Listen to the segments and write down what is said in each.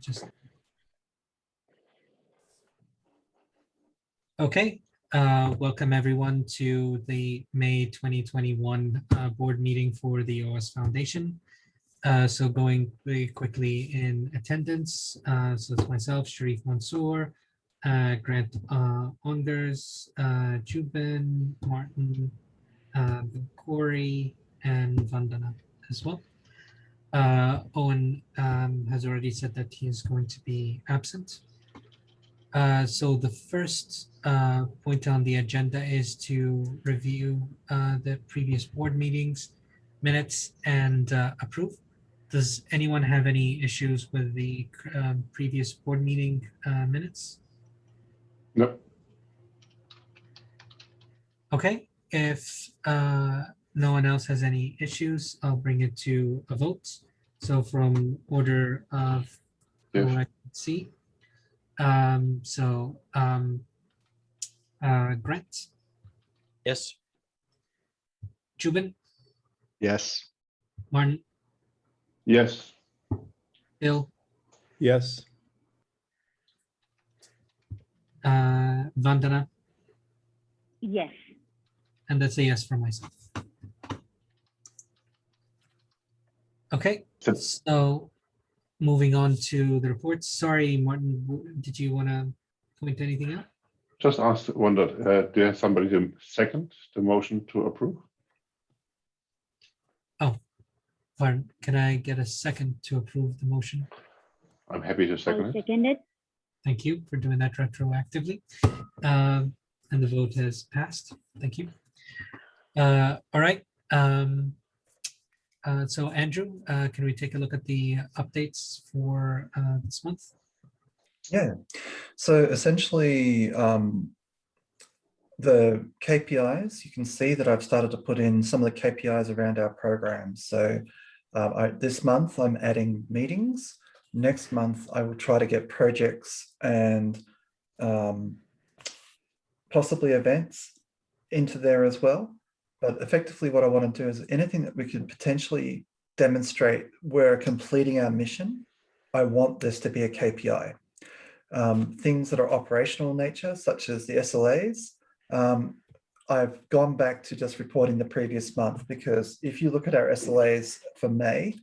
just okay. Welcome everyone to the May 2021 board meeting for the OWASP Foundation. So going very quickly in attendance, so it's myself, Sharif Mansour, Grant Ongers, Jubin, Martin, Corey, and Vandana as well. Owen has already said that he is going to be absent. So the first point on the agenda is to review the previous board meetings minutes and approve. Does anyone have any issues with the previous board meeting minutes? No. Okay, if no one else has any issues, I'll bring it to a vote. So from order of what I can see. Grant, Yes. Jubin, Yes. Martin, Yes. Bill, Yes. Vandana, Yes. and that's a yes for myself. Okay, so moving on to the reports. Sorry, Martin, did you want to point anything out? Just wondered, do you have somebody to second the motion to approve? Pardon, can I get a second to approve the motion? I'm happy to second I'll it. second it. Thank you for doing that retroactively. And the vote has passed. Thank you. All right. So Andrew, can we take a look at the updates for this month? Yeah. So essentially, the KPIs, you can see that I've started to put in some of the KPIs around our programs. So this month I'm adding meetings. Next month I will try to get projects and possibly events into there as well. But effectively what I want to do is anything that we could potentially demonstrate we're completing our mission, I want this to be a KPI. Things that are operational in nature, such as the SLAs, I've gone back to just reporting the previous month, because if you look at our SLAs for May,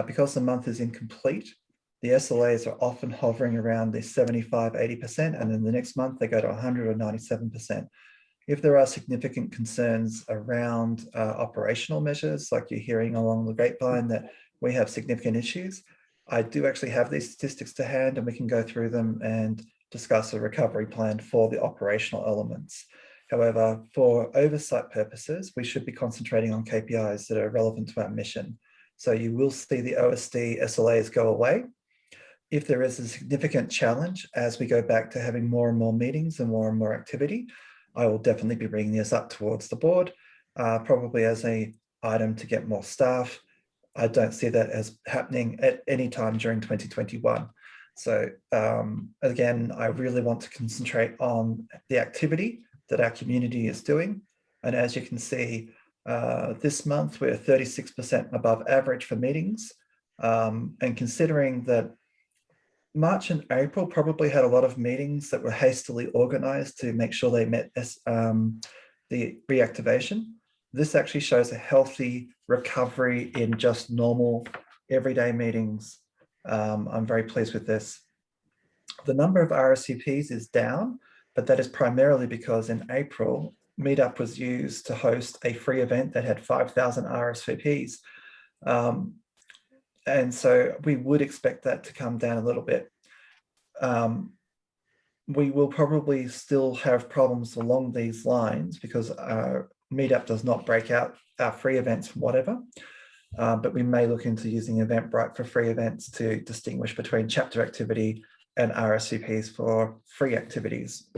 because the month is incomplete, the SLAs are often hovering around the 75, 80%, and then the next month they go to 100 or 97%. If there are significant concerns around operational measures, like you're hearing along the grapevine that we have significant issues, I do actually have these statistics to hand, and we can go through them and discuss a recovery plan for the operational elements. However, for oversight purposes, we should be concentrating on KPIs that are relevant to our mission. So you will see the OSD SLAs go away. If there is a significant challenge as we go back to having more and more meetings and more activity, I will definitely be bringing this up towards the board, probably as an item to get more staff. I don't see that as happening at any time during 2021. So again, I really want to concentrate on the activity that our community is doing. And as you can see, this month we're 36% above average for meetings. And considering that March and April probably had a lot of meetings that were hastily organized to make sure they met the reactivation, this actually shows a healthy recovery in just normal everyday meetings. I'm very pleased with this. The number of RSVPs is down, but that is primarily because in April, Meetup was used to host a free event that had 5,000 RSVPs. And so we would expect that to come down a little bit. We will probably still have problems along these lines because our Meetup does not break out our free events from whatever, but we may look into using Eventbrite for free events to distinguish between chapter activity and RSVPs for free activities.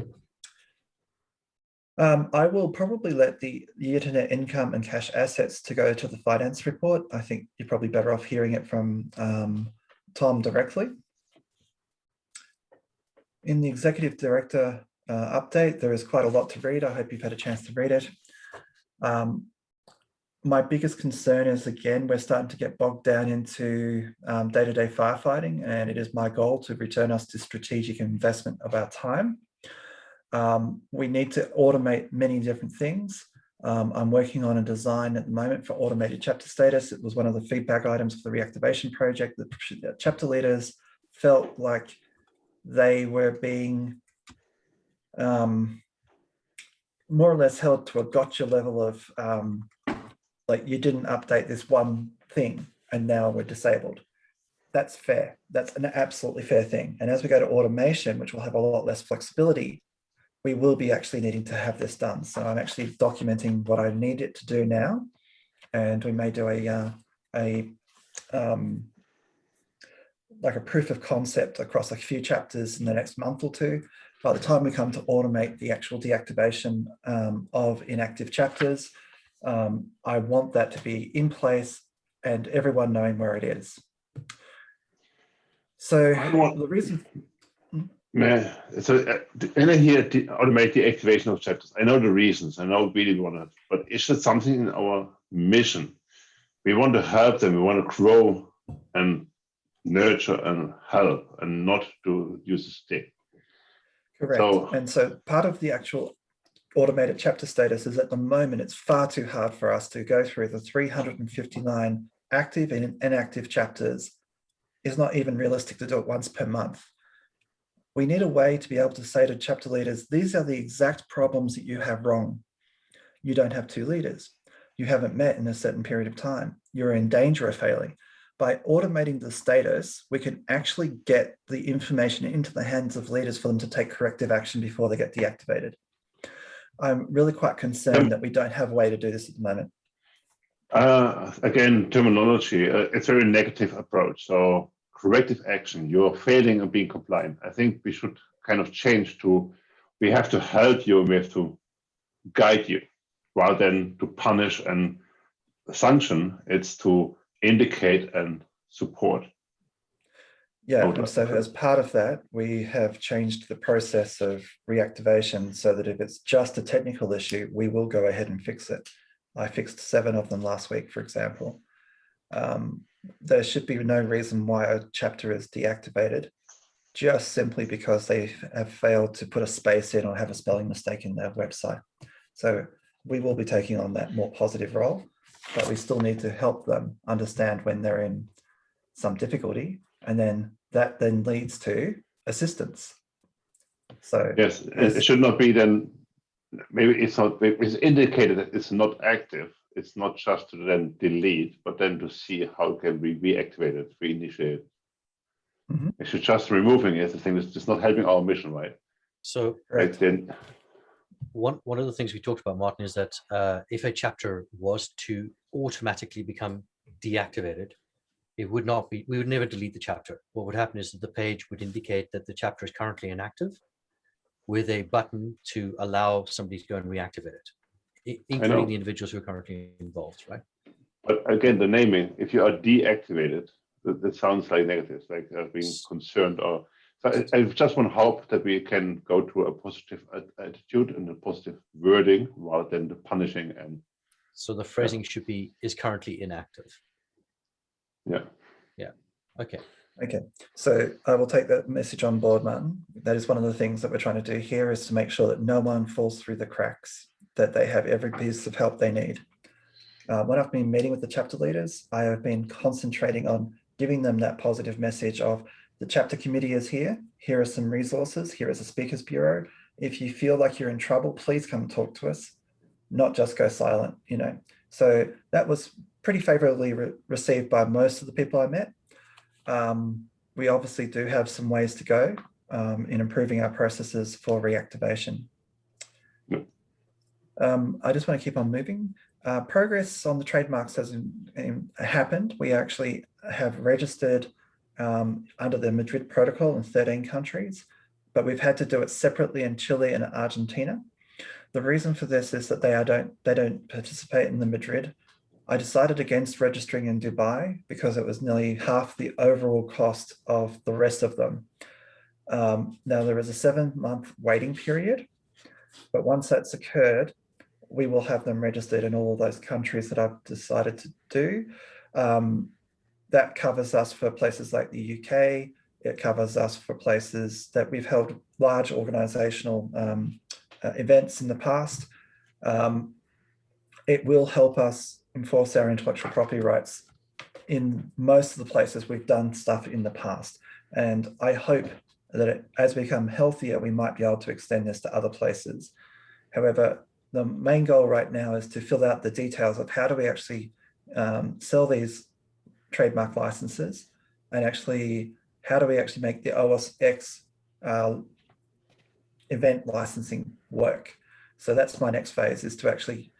I will probably let the year-to-net income and cash assets to go to the finance report. I think you're probably better off hearing it from Tom directly. In the executive director my biggest concern is, again, we're starting to get bogged down into day-to-day firefighting, and it is my goal to return us to strategic investment of our time. We need to automate many different things. I'm working on a design at the moment for automated chapter status. It was one of the feedback items for the reactivation project. The chapter leaders felt like they were being more or less held to a gotcha level of like, you didn't update this one thing and now we're disabled. That's fair. That's an absolutely fair thing. And as we go to automation, which will have a lot less flexibility, we will be actually needing to have this done. So I'm actually documenting what I need it to do now. And we may do like a proof of concept across a few chapters in the next month or two. By the time we come to automate the actual deactivation of inactive chapters, I want that to be in place and everyone knowing where it is. So the reason... So and I hear automate the activation of chapters. I know the reasons. I know we really want to, but is it something in our mission? We want to help them. We want to grow and nurture and help, and not to use a stick. Correct. And so part of the actual automated chapter status is, at the moment, it's far too hard for us to go through the 359 active and inactive chapters. It's not even realistic to do it once per month. We need a way to be able to say to chapter leaders, these are the exact problems that you have wrong. You don't have 2 leaders. You haven't met in a certain period of time. You're in danger of failing. By automating the status, we can actually get the information into the hands of leaders for them to take corrective action before they get deactivated. I'm really quite concerned that we don't have a way to do this at the moment. Again, terminology, it's a very negative approach. So corrective action, you're failing and being compliant. I think we should kind of change to, we have to help you, we have to guide you, rather than to punish and sanction. It's to indicate and support. Yeah, and so as part of that, we have changed the process of reactivation so that if it's just a technical issue, we will go ahead and fix it. I fixed 7 of them last week, for example. There should be no reason why a chapter is deactivated, just simply because they have failed to put a space in or have a spelling mistake in their website. So we will be taking on that more positive role, but we still need to help them understand when they're in some difficulty, and then that then leads to assistance. So yes, it should not be then, maybe it's not, it's indicated that it's not active. It's not just to then delete, but then to see how can we reactivate it, reinitiate. Mm-hmm. It's just removing it. The thing is just not helping our mission, right? So right then, one of the things we talked about, Martin, is that if a chapter was to automatically become deactivated, it would not be, we would never delete the chapter. What would happen is that the page would indicate that the chapter is currently inactive, with a button to allow somebody to go and reactivate it, including the individuals who are currently involved, right? But again, the naming, if you are deactivated, that sounds like negative, like being concerned, or so I just want to hope that we can go to a positive attitude and a positive wording rather than the punishing. And so the phrasing should be, is currently inactive. Yeah. Yeah. Okay. Okay, so I will take that message on board, Martin. That is one of the things that we're trying to do here, is to make sure that no one falls through the cracks, that they have every piece of help they need. When I've been meeting with the chapter leaders, I have been concentrating on giving them that positive message of, the chapter committee is here. Here are some resources. Here is a speakers bureau. If you feel like you're in trouble, please come talk to us, not just go silent, you know. So that was pretty favorably received by most of the people I met. We obviously do have some ways to go in improving our processes for reactivation. I just want to keep on moving. Progress on the trademarks hasn't happened. We actually have registered under the Madrid Protocol in 13 countries, but we've had to do it separately in Chile and Argentina. The reason for this is that they don't participate in the Madrid. I decided against registering in Dubai because it was nearly half the overall cost of the rest of them. Now there is a 7-month waiting period, but once that's occurred, we will have them registered in all of those countries that I've decided to do. That covers us for places like the UK. It covers us for places that we've held large organizational events in the past. It will help us enforce our intellectual property rights in most of the places we've done stuff in the past. And I hope that as we become healthier, we might be able to extend this to other places. However, the main goal right now is to fill out the details of how do we actually sell these trademark licenses, and actually how do we actually make the OWASP event licensing work. So that's my next phase, is to actually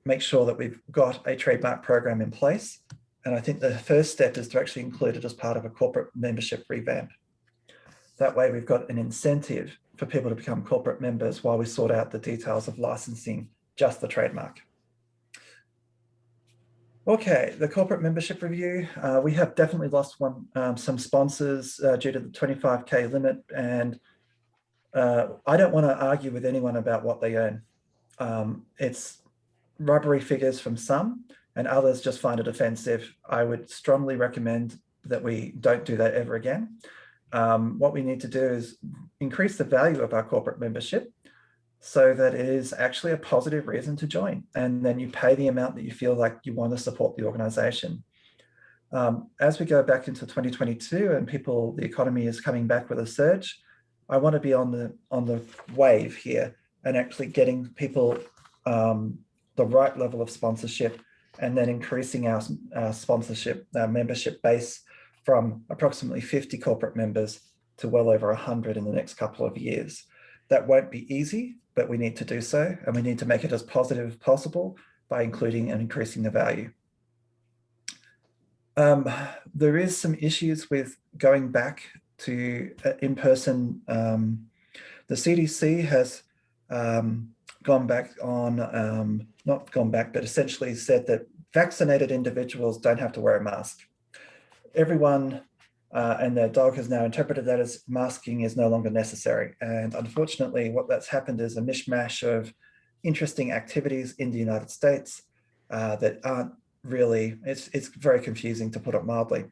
make sure that we've got a trademark program in place. And I think the first step is to actually include it as part of a corporate membership revamp. That way we've got an incentive for people to become corporate members while we sort out the details of licensing just the trademark. Okay, the corporate membership review. We have definitely lost some sponsors due to the 25K limit, and I don't want to argue with anyone about what they earn. It's rubbery figures from some, and others just find it offensive. I would strongly recommend that we don't do that ever again. What we need to do is increase the value of our corporate membership so that it is actually a positive reason to join. And then you pay the amount that you feel like you want to support the organization. As we go back into 2022 and the economy is coming back with a surge, I want to be on the wave here and actually getting people the right level of sponsorship, and then increasing our sponsorship, our membership base from approximately 50 corporate members to well over 100 in the next couple of years. That won't be easy, but we need to do so, and we need to make it as positive as possible by including and increasing the value. There is some issues with going back to in-person. The CDC has gone back on, not gone back, but essentially said that vaccinated individuals don't have to wear a mask. Everyone and their dog has now interpreted that as masking is no longer necessary. And unfortunately, what that's happened is a mishmash of interesting activities in the United States that aren't really, it's very confusing, to put it mildly.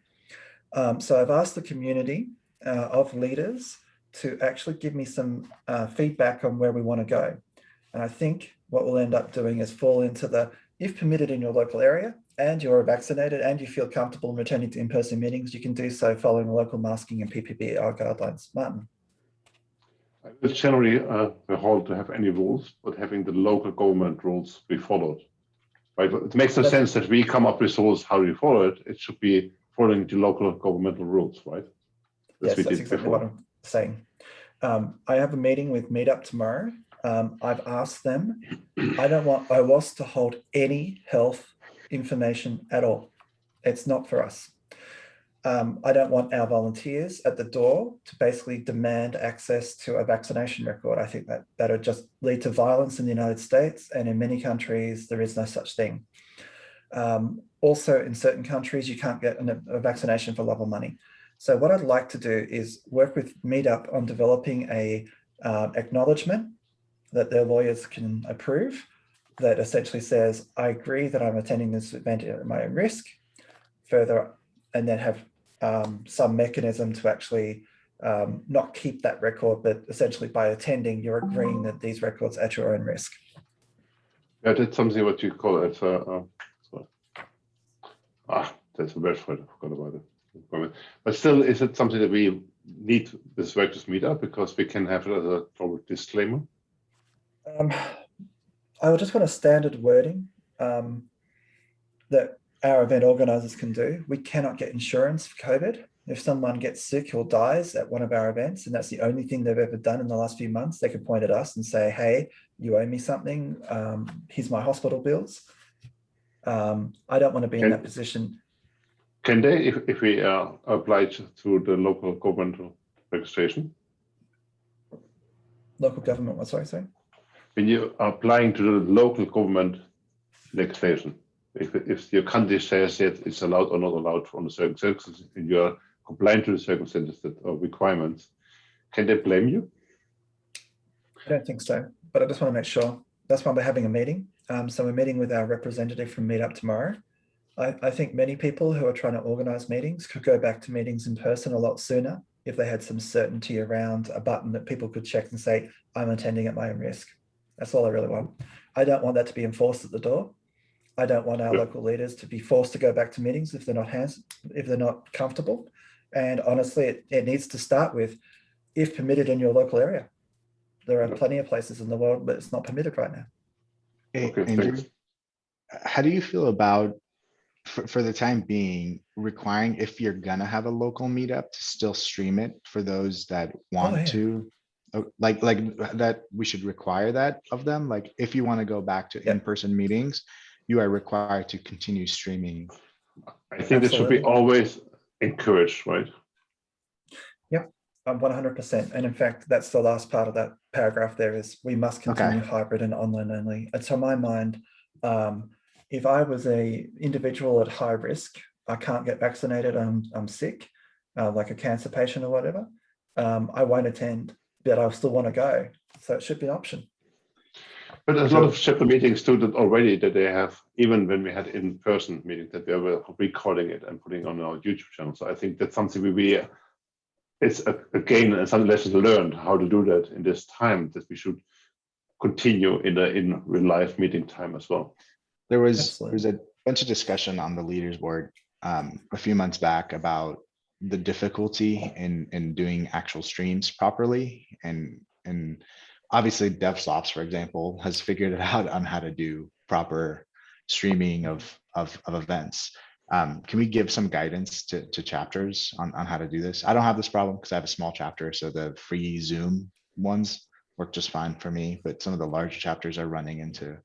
So I've asked the community of leaders to actually give me some feedback on where we want to go. And I think what we'll end up doing is fall into the, if permitted in your local area and you're vaccinated and you feel comfortable returning to in-person meetings, you can do so following local masking and PPPR guidelines. Martin. I would generally hold to have any rules, but having the local government rules be followed. Right? It makes no sense that we come up with rules how we follow it. It should be following the local governmental rules, right? Yes, that's exactly what I'm saying. I have a meeting with Meetup tomorrow. I've asked them, I don't want OWASP to hold any health information at all. It's not for us. I don't want our volunteers at the door to basically demand access to a vaccination record. I think that that'll just lead to violence in the United States, and in many countries, there is no such thing. Also, in certain countries, you can't get a vaccination for love or money. So what I'd like to do is work with Meetup on developing a acknowledgement that their lawyers can approve, that essentially says, I agree that I'm attending this event at my own risk, further, and then have some mechanism to actually not keep that record, but essentially by attending, you're agreeing that these records are at your own risk. Yeah, that's something what you call it. That's a word for it. I forgot about it. But still, is it something that we need this Vectors Meetup because we can have it as a disclaimer? I would just want a standard wording that our event organizers can do. We cannot get insurance for COVID. If someone gets sick or dies at one of our events, and that's the only thing they've ever done in the last few months, they could point at us and say, hey, you owe me something. Here's my hospital bills. I don't want to be in that position. Can they, if we are obliged to the local government registration? Local government, what, sorry? When you are applying to the local government legislation, if your country says that it's allowed or not allowed under certain circumstances, and you are compliant to the circumstances that are requirements, can they blame you? I don't think so, but I just want to make sure that's why we're having a meeting. So we're meeting with our representative from Meetup tomorrow. I think many people who are trying to organize meetings could go back to meetings in person a lot sooner if they had some certainty around a button that people could check and say, I'm attending at my own risk. That's all I really want. I don't want that to be enforced at the door. I don't want our local leaders to be forced to go back to meetings if they're not comfortable. And honestly, it needs to start with, if permitted in your local area. There are plenty of places in the world, but it's not permitted right now. Hey, Okay, Andrew, thanks. how do you feel about, for the time being, requiring, if you're gonna have a local meetup, to still stream it for those that want yeah. to? Like that we should require that of them? Like, if you want to go back to Yeah. in-person meetings, you are required to continue streaming. I think it should be Absolutely. always encouraged, right? Yep, 100%. And in fact, that's the last part of that paragraph there is, we must continue hybrid and online only. And to my mind, if I was a individual at high risk, I can't get vaccinated, I'm sick, like a cancer patient or whatever, I won't attend, but I still want to go. So it should be an option. But there's a lot of chapter meetings too that already that they have, even when we had in-person meetings, that they were recording it and putting on our YouTube channel. So I think that's something it's a gain and some lessons learned how to do that in this time, that we should continue in real life meeting time as well. There was a bunch of discussion on the leaders board a few months back about the difficulty in doing actual streams properly, and obviously DevSops, for example, has figured it out on how to do proper streaming of events. Can we give some guidance to chapters on how to do this? I don't have this problem because I have a small chapter, so the free Zoom ones work just fine for me, but some of the large chapters are running into.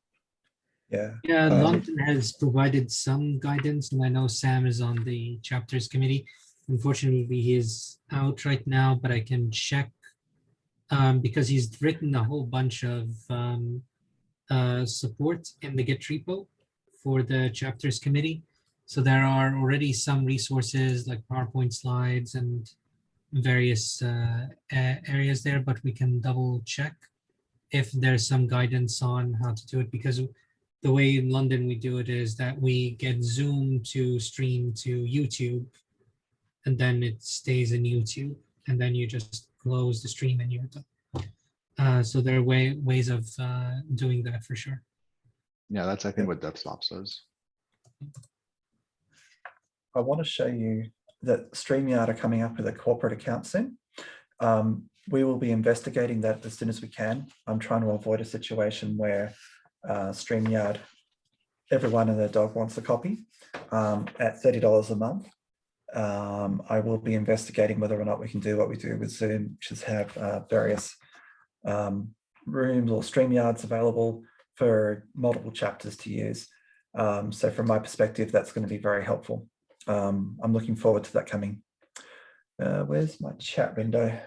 Yeah, London has provided some guidance, and I know Sam is on the chapters committee. Unfortunately, he is out right now, but I can check because he's written a whole bunch of support in the Git repo for the chapters committee. So there are already some resources like PowerPoint slides and various areas there, but we can double check if there's some guidance on how to do it, because the way in London we do it is that we get Zoom to stream to YouTube, and then it stays in YouTube, and then you just close the stream and you're done. So there are ways of doing that for sure. Yeah, that's I think what DevSops does. I want to show you that StreamYard are coming up with a corporate account soon. We will be investigating that as soon as we can. I'm trying to avoid a situation where StreamYard, everyone and their dog wants a copy at $30 a month. I will be investigating whether or not we can do what we do with Zoom, which is have various rooms or StreamYards available for multiple chapters to use. So from my perspective, that's going to be very helpful. I'm looking forward to that coming. Where's my chat window?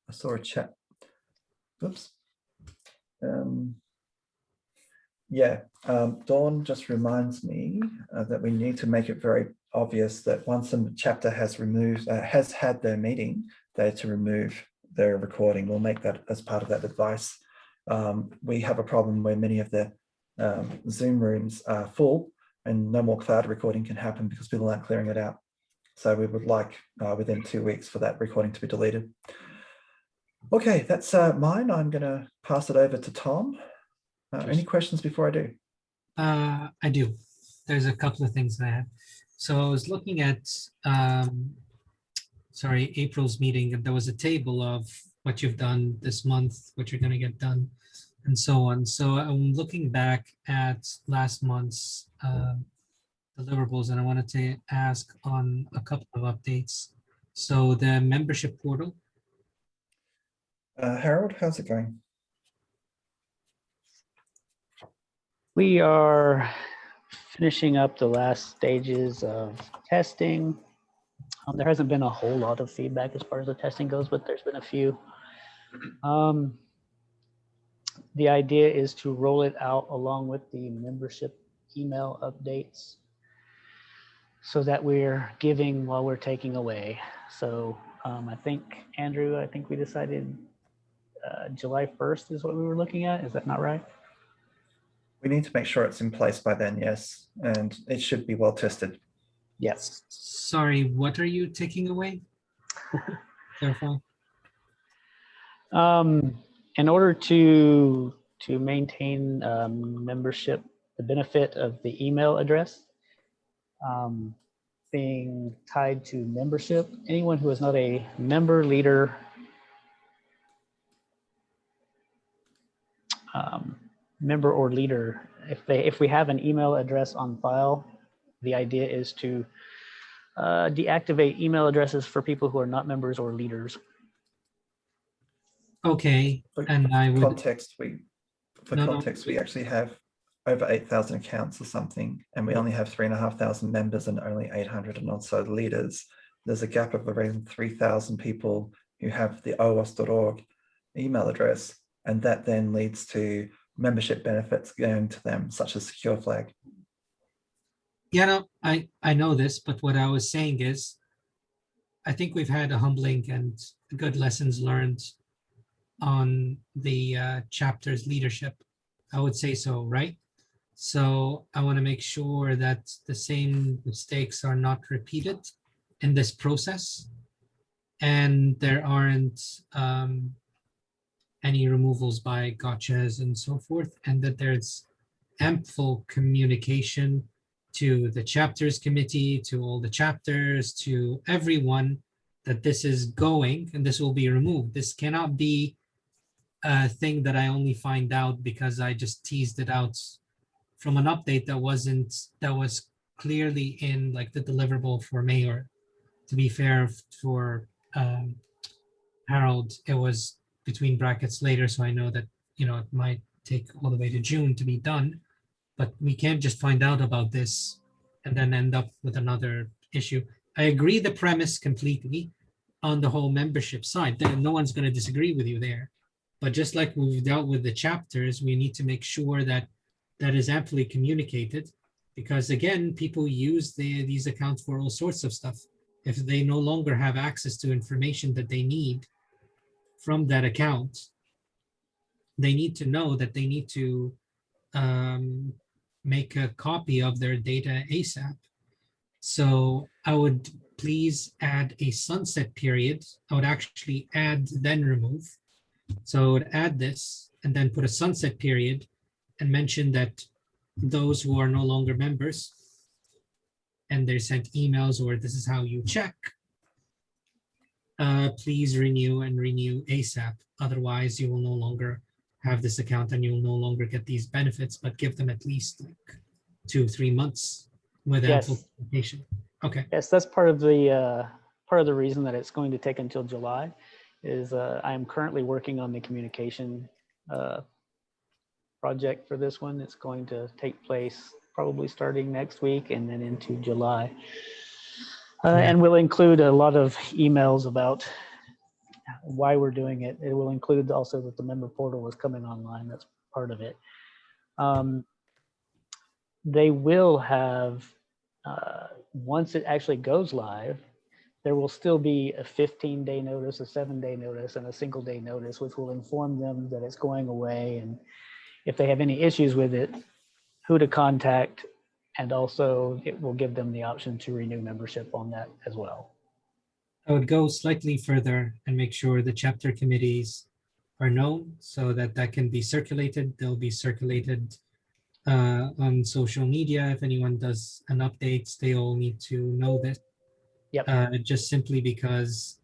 I saw a chat. Oops. Dawn just reminds me that we need to make it very obvious that once a chapter has had their meeting, they're to remove their recording. We'll make that as part of that advice. We have a problem where many of the Zoom rooms are full and no more cloud recording can happen because people aren't clearing it out. So we would like within 2 weeks for that recording to be deleted. Okay, that's mine. I'm going to pass it over to Tom. Any questions before I do? I do. There's a couple of things I have. So I was looking at, April's meeting, and there was a table of what you've done this month, what you're going to get done, and so on. So I'm looking back at last month's deliverables, and I wanted to ask on a couple of updates. So the membership portal. Harold, how's it going? We are finishing up the last stages of testing. There hasn't been a whole lot of feedback as far as the testing goes, but there's been a few. The idea is to roll it out along with the membership email updates so that we're giving while we're taking away. So I think, Andrew, we decided July 1st is what we were looking at. Is that not right? We need to make sure it's in place by then, yes, and it should be well tested. Yes. Sorry, what are you taking away? Clarify. In order to maintain membership, the benefit of the email address being tied to membership, anyone who is not a member, leader, member or leader, if we have an email address on file, the idea is to deactivate email addresses for people who are not members or leaders. Okay, For and I would, context, we No, no. actually have over 8,000 accounts or something, and we only have 3,500 members and only 800 and also leaders. There's a gap of around 3,000 people who have the OWASP.org email address, and that then leads to membership benefits going to them, such as Secure Flag. yeah, no, I know this, but what I was saying is, I think we've had a humbling and good lessons learned on the chapter's leadership. I would say so, right? So I want to make sure that the same mistakes are not repeated in this process, and there aren't any removals by gotchas and so forth, and that there's ample communication to the chapters committee, to all the chapters, to everyone, that this is going and this will be removed. This cannot be a thing that I only find out because I just teased it out from an update that was clearly in like the deliverable for mayor. To be fair for Harold, it was between brackets later, so I know that, you know, it might take all the way to June to be done, but we can't just find out about this and then end up with another issue. I agree the premise completely on the whole membership side. No one's going to disagree with you there. But just like we've dealt with the chapters, we need to make sure that that is amply communicated, because again, people use these accounts for all sorts of stuff. If they no longer have access to information that they need from that account, they need to know that they need to make a copy of their data ASAP. So I would please add a sunset period. I would actually add, then remove. So I would add this and then put a sunset period and mention that those who are no longer members and they're sent emails or this is how you check, please renew and renew ASAP. Otherwise, you will no longer have this account and you'll no longer get these benefits, but give them at least like 2-3 months with ample communication. Okay. Yes, that's part of the reason that it's going to take until July is I am currently working on the communication project for this one. It's going to take place probably starting next week and then into July. And we'll include a lot of emails about why we're doing it. It will include also that the member portal is coming online. That's part of it. They will have, once it actually goes live, there will still be a 15-day notice, a 7-day notice, and a single-day notice, which will inform them that it's going away. And if they have any issues with it, who to contact. And also it will give them the option to renew membership on that as well. I would go slightly further and make sure the chapter committees are known so that that can be circulated. They'll be circulated on social media. If anyone does an update, they all need to know this. Yep. Just simply because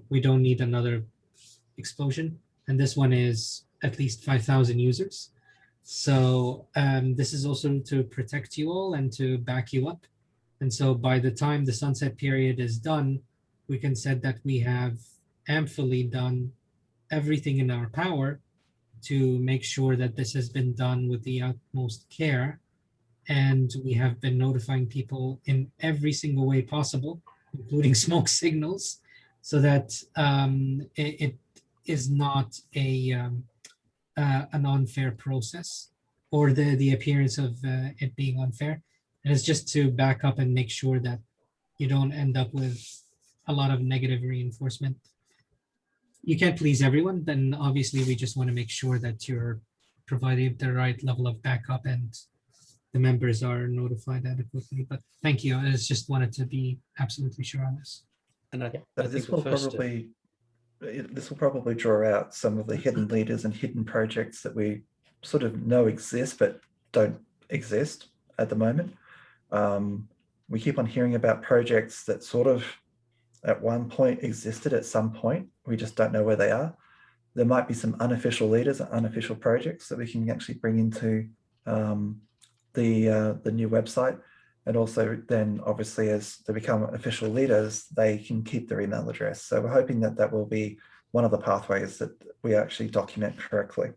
we don't need another explosion. And this one is at least 5,000 users. So this is also to protect you all and to back you up. And so by the time the sunset period is done, we can say that we have amply done everything in our power to make sure that this has been done with the utmost care. And we have been notifying people in every single way possible, including smoke signals, so that it is not an unfair process or the appearance of it being unfair. And it's just to back up and make sure that you don't end up with a lot of negative reinforcement. you can't please everyone, then obviously we just want to make sure that you're providing the right level of backup and the members are notified adequately. But thank you. I just wanted to be absolutely sure on this. And I So think this the will first step, probably draw out some of the hidden leaders and hidden projects that we sort of know exist but don't exist at the moment. We keep on hearing about projects that sort of at one point existed at some point. We just don't know where they are. There might be some unofficial leaders and unofficial projects that we can actually bring into the new website. And also then obviously as they become official leaders, they can keep their email address. So we're hoping that that will be one of the pathways that we actually document correctly.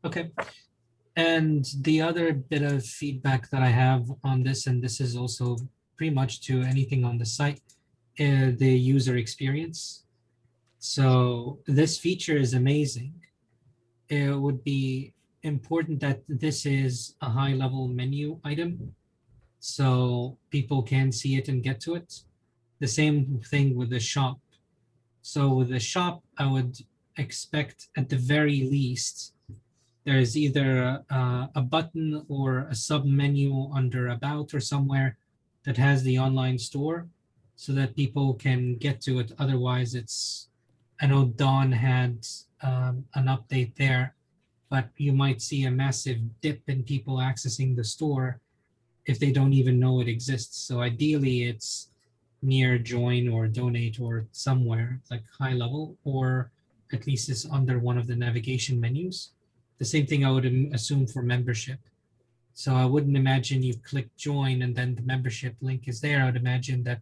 Okay. And the other bit of feedback that I have on this, and this is also pretty much to anything on the site, the user experience. So this feature is amazing. It would be important that this is a high level menu item so people can see it and get to it. The same thing with the shop. So with the shop, I would expect at the very least, there's either a button or a sub menu under about or somewhere that has the online store so that people can get to it. Otherwise it's, I know Dawn had an update there, but you might see a massive dip in people accessing the store if they don't even know it exists. So ideally it's near join or donate or somewhere like high level, or at least it's under one of the navigation menus. The same thing I would assume for membership. So I wouldn't imagine you click join and then the membership link is there. I would imagine that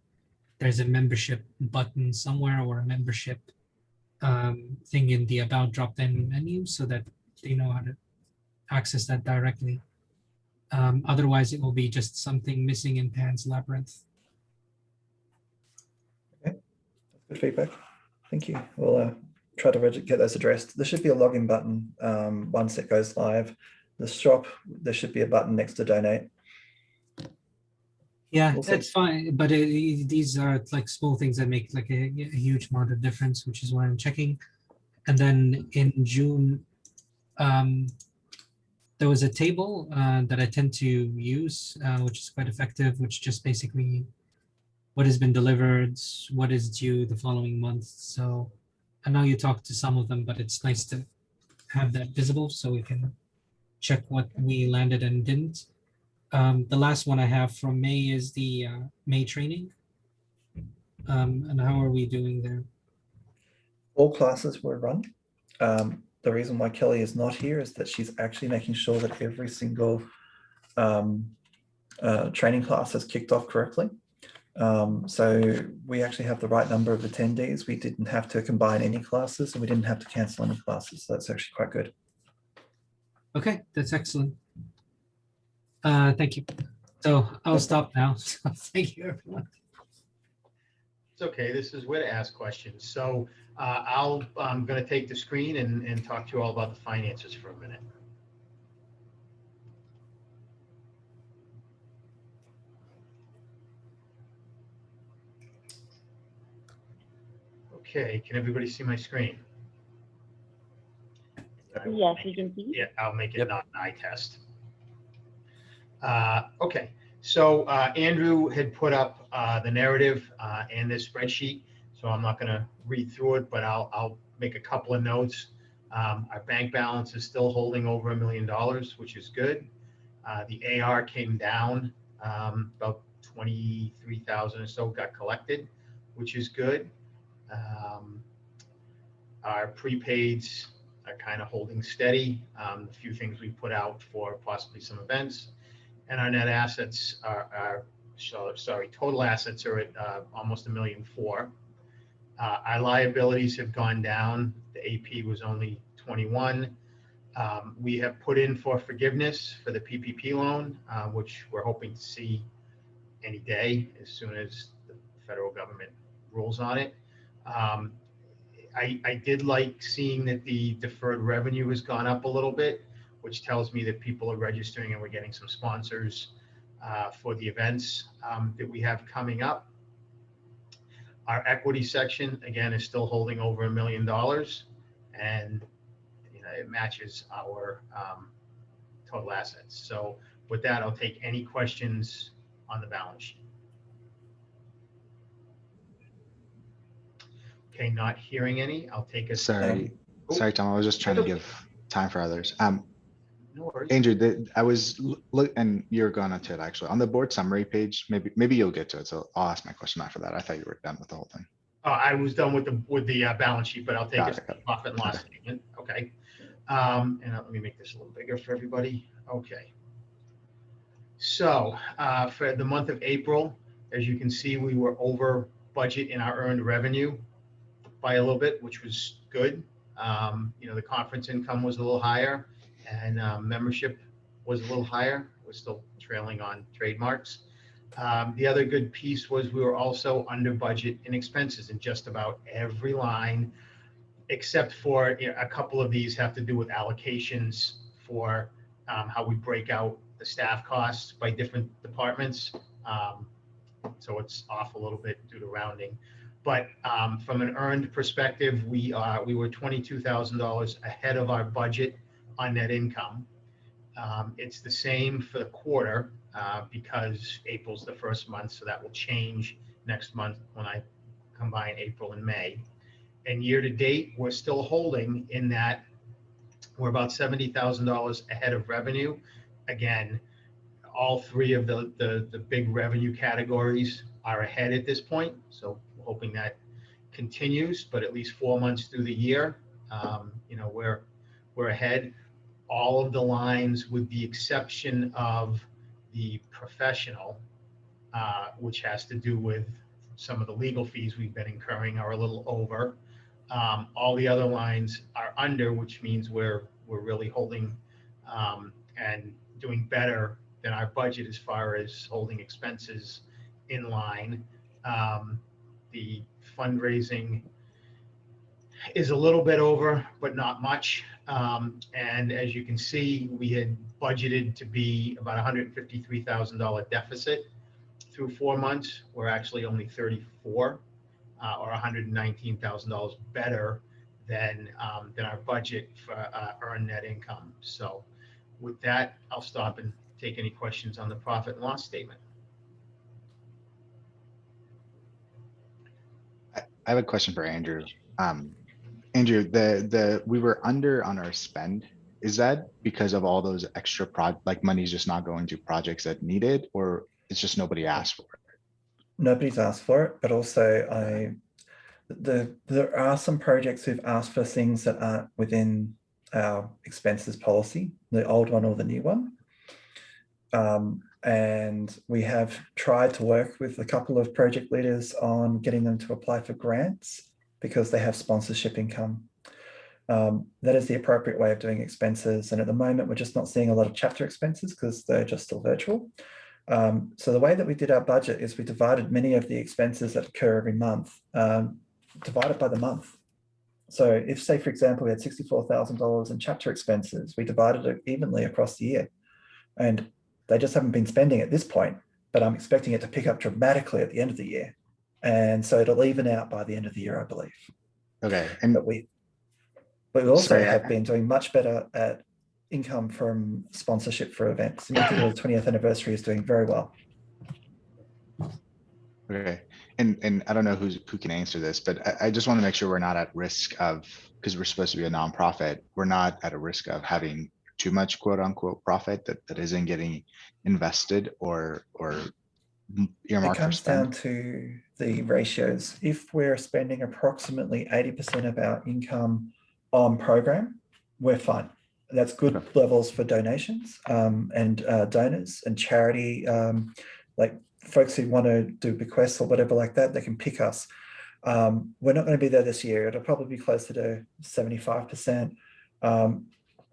there's a membership button somewhere or a membership thing in the about drop-down menu so that they know how to access that directly. Otherwise, it will be just something missing in Pan's Labyrinth. Okay, good feedback. Thank you. We'll try to get those addressed. There should be a login button once it goes live. The shop, there should be a button next to donate. Yeah, We'll that's see. fine. But these are like small things that make like a huge amount of difference, which is why I'm checking. And then in June, there was a table that I tend to use, which is quite effective, which just basically what has been delivered, what is due the following month. So I know you talked to some of them, but it's nice to have that visible so we can check what we landed and didn't. The last one I have from May is the May training. And how are we doing there? All classes were run. The reason why Kelly is not here is that she's actually making sure that every single training class has kicked off correctly. So we actually have the right number of attendees. We didn't have to combine any classes and we didn't have to cancel any classes. So that's actually quite good. Okay, that's excellent. Thank you. So I'll stop now. So thank you, everyone. It's okay. This is where to ask questions. So I'm going to take the screen and talk to you all about the finances for a minute. Okay, can everybody see my screen? Yes, we can see. Yeah, I'll make it Yep. not an eye test. Okay, so Andrew had put up the narrative and this spreadsheet, so I'm not going to read through it, but I'll make a couple of notes. Our bank balance is still holding over $1 million, which is good. The AR came down about 23,000 or so got collected, which is good. Our prepaids are kind of holding steady. A few things we put out for possibly some events, and our net assets are total assets are at almost $1.4 million. Our liabilities have gone down. The AP was only 21. We have put in for forgiveness for the PPP loan, which we're hoping to see any day as soon as the federal government rules on it. I did like seeing that the deferred revenue has gone up a little bit, which tells me that people are registering and we're getting some sponsors for the events that we have coming up. Our equity section, again, is still holding over $1 million, and it matches our total assets. So with that, I'll take any questions on the balance sheet. Okay, not hearing any, I'll take a. Sorry, Oh, sorry, Tom. I was just trying to okay. give time for others. No worries. Andrew, I was look, and you're going to it actually on the board summary page. Maybe you'll get to it. So I'll ask my question after that. I thought you were done with the whole thing. I was done with the balance sheet, but I'll take Got a it. profit and loss Okay. statement. Okay. And let me make this a little bigger for everybody. Okay. So for the month of April, as you can see, we were over budget in our earned revenue by a little bit, which was good. The conference income was a little higher, and membership was a little higher. We're still trailing on trademarks. The other good piece was we were also under budget in expenses in just about every line, except for a couple of these have to do with allocations for how we break out the staff costs by different departments. So it's off a little bit due to rounding. But from an earned perspective, we were $22,000 ahead of our budget on net income. It's the same for the quarter because April's the first month, so that will change next month when I combine April and May. And year to date, we're still holding in that we're about $70,000 ahead of revenue. Again, all three of the big revenue categories are ahead at this point. So we're hoping that continues, but at least 4 months through the year, we're ahead. All of the lines, with the exception of the professional, which has to do with some of the legal fees we've been incurring, are a little over. All the other lines are under, which means we're really holding and doing better than our budget as far as holding expenses in line. The fundraising is a little bit over, but not much. And as you can see, we had budgeted to be about $153,000 deficit through 4 months. We're actually only 34 or $119,000 better than our budget for earned net income. So with that, I'll stop and take any questions on the profit and loss statement. I have a question for Andrew. Andrew, we were under on our spend. Is that because of all those extra money's just not going to projects that need it, or it's just nobody asked for it? Nobody's asked for it, but also there are some projects who've asked for things that aren't within our expenses policy, the old one or the new one. And we have tried to work with a couple of project leaders on getting them to apply for grants because they have sponsorship income. That is the appropriate way of doing expenses. And at the moment, we're just not seeing a lot of chapter expenses because they're just still virtual. So the way that we did our budget is we divided many of the expenses that occur every month, divided by the month. So if, say, for example, we had $64,000 in chapter expenses, we divided it evenly across the year. And they just haven't been spending at this point, but I'm expecting it to pick up dramatically at the end of the year. And so it'll even out by the end of the year, I believe. Okay. And But we also have been doing much better at income from sponsorship for events. In particular, the 20th anniversary is doing very well. Okay. And I don't know who can answer this, but I just want to make sure we're not at risk of, because we're supposed to be a nonprofit, we're not at a risk of having too much quote unquote profit that isn't getting invested or earmarked for It comes spend. down to the ratios. If we're spending approximately 80% of our income on program, we're fine. That's good levels for donations and donors and charity, like folks who want to do bequests or whatever like that, they can pick us. We're not going to be there this year. It'll probably be closer to 75%.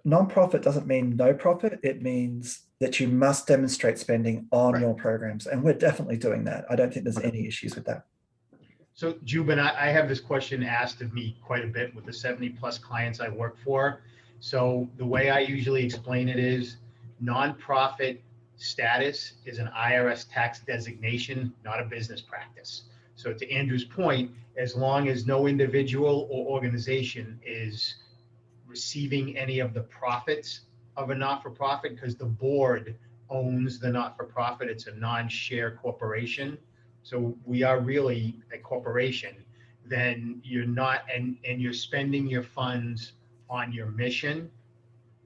Non-profit doesn't mean no profit. It means that you must demonstrate spending on your programs. And we're definitely doing that. I don't think there's any issues with that. So Jubin, I have this question asked of me quite a bit with the 70 plus clients I work for. So the way I usually explain it is nonprofit status is an IRS tax designation, not a business practice. So to Andrew's point, as long as no individual or organization is receiving any of the profits of a not-for-profit, because the board owns the not-for-profit, it's a non-share corporation. So we are really a corporation. Then you're not, and you're spending your funds on your mission,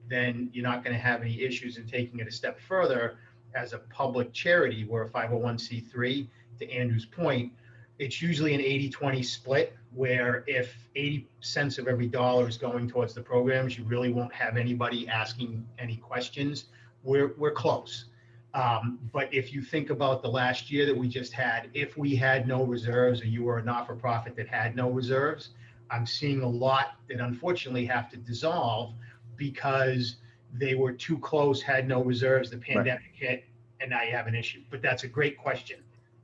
then you're not going to have any issues in taking it a step further as a public charity. We're a 501c3. To Andrew's point, it's usually an 80-20 split, where if 80 cents of every dollar is going towards the programs, you really won't have anybody asking any questions. We're close. But if you think about the last year that we just had, if we had no reserves, or you were a not-for-profit that had no reserves, I'm seeing a lot that unfortunately have to dissolve because they were too close, had no reserves, the pandemic hit, and now you have an issue. But that's a great question